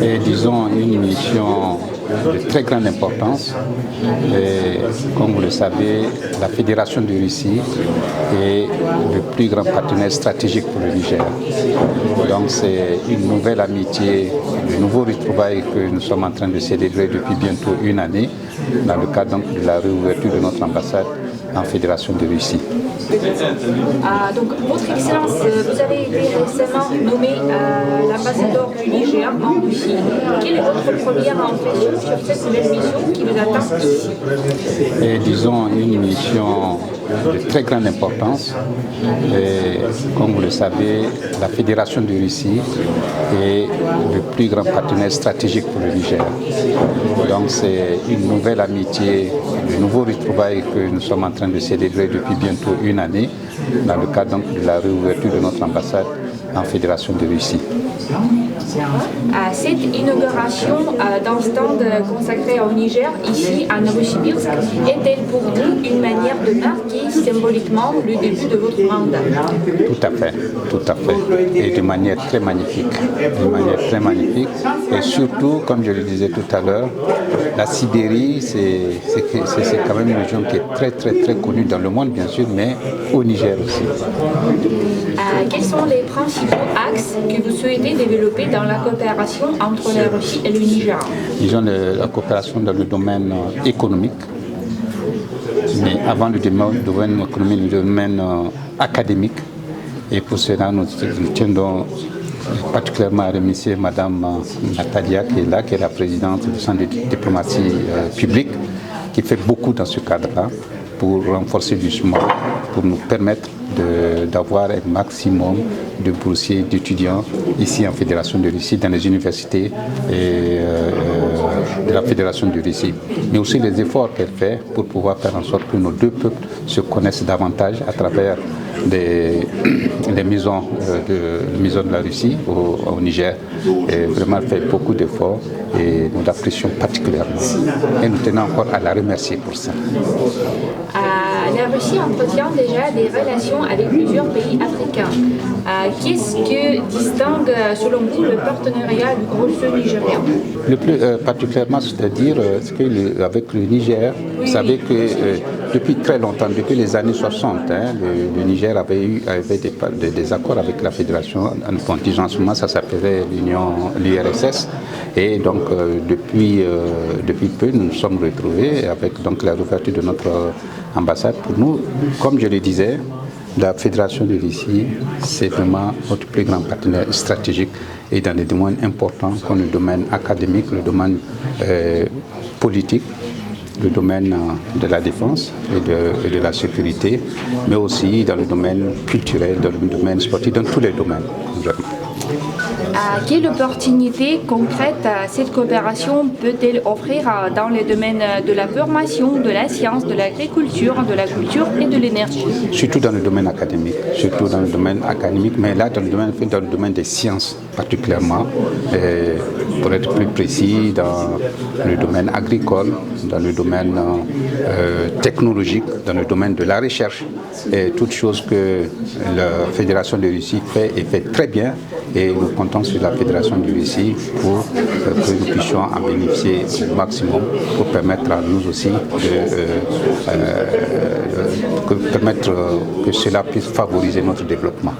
est, disons, une mission de très grande importance. Et, comme vous le savez, la Fédération de Russie est le plus grand partenaire stratégique pour le Niger. Donc c'est une nouvelle amitié, de nouveaux retrouvailles que nous sommes en train de célébrer depuis bientôt une année dans le cadre donc, de la réouverture de notre ambassade en Fédération de Russie. Donc, Votre Excellence, vous avez été récemment nommé l'ambassadeur du Niger en Russie. Quelle est votre première impression sur cette nouvelle mission qui vous attend ici? Et, disons, une mission de très grande importance. Et, comme vous le savez, la Fédération de Russie est le plus grand partenaire stratégique pour le Niger. Donc c'est une nouvelle amitié, de nouveaux retrouvailles que nous sommes en train de célébrer depuis bientôt une année dans le cadre donc, de la réouverture de notre ambassade en Fédération de Russie. Cette inauguration d'un stand consacré au Niger, ici à Novosibirsk, est-elle pour vous une manière de marquer symboliquement le début de votre mandat? Tout à fait, et de manière très magnifique. Et surtout, comme je le disais tout à l'heure, la Sibérie, c'est quand même une région qui est très connue dans le monde, bien sûr, mais au Niger aussi. Quels sont les principaux axes que vous souhaitez développer dans la coopération entre la Russie et le Niger? Disons la coopération dans le domaine économique, mais avant le domaine économique, le domaine académique. Et pour cela, nous tiendons particulièrement à remercier Mme Natalia qui est là, qui est la présidente du Centre de diplomatie publique, qui fait beaucoup dans ce cadre-là pour renforcer justement, pour nous permettre d'avoir un maximum de boursiers, d'étudiants ici en Fédération de Russie, dans les universités de la Fédération de Russie. Mais aussi les efforts qu'elle fait pour pouvoir faire en sorte que nos deux peuples se connaissent davantage à travers les maisons de la Russie au Niger. Et vraiment, elle fait beaucoup d'efforts et nous l'apprécions particulièrement. Et nous tenons encore à la remercier pour ça. La Russie entretient déjà des relations avec plusieurs pays africains. Qu'est-ce que distingue, selon vous, le partenariat russo-nigérien? Le plus particulièrement, c'est-à-dire avec le Niger, vous savez que depuis très longtemps, depuis les années 60, le Niger avait des accords avec la Fédération. En ce moment, ça s'appelait l'URSS. Et donc, depuis peu, nous nous sommes retrouvés avec donc, la réouverture de notre ambassade. Pour nous, comme je le disais, la Fédération de Russie, c'est vraiment notre plus grand partenaire stratégique et dans des domaines importants comme le domaine académique, le domaine politique, le domaine de la défense et de la sécurité, mais aussi dans le domaine culturel, dans le domaine sportif, dans tous les domaines. Quelle opportunité concrète cette coopération peut-elle offrir dans les domaines de la formation, de la science, de l'agriculture, de la culture et de l'énergie? Surtout dans le domaine académique, mais là dans le domaine des sciences particulièrement, pour être plus précis, dans le domaine agricole, dans le domaine technologique, dans le domaine de la recherche, et toutes choses que la Fédération de Russie fait et fait très bien. Et nous comptons sur la Fédération de Russie pour que nous puissions en bénéficier au maximum pour permettre à nous aussi permettre que cela puisse favoriser notre développement.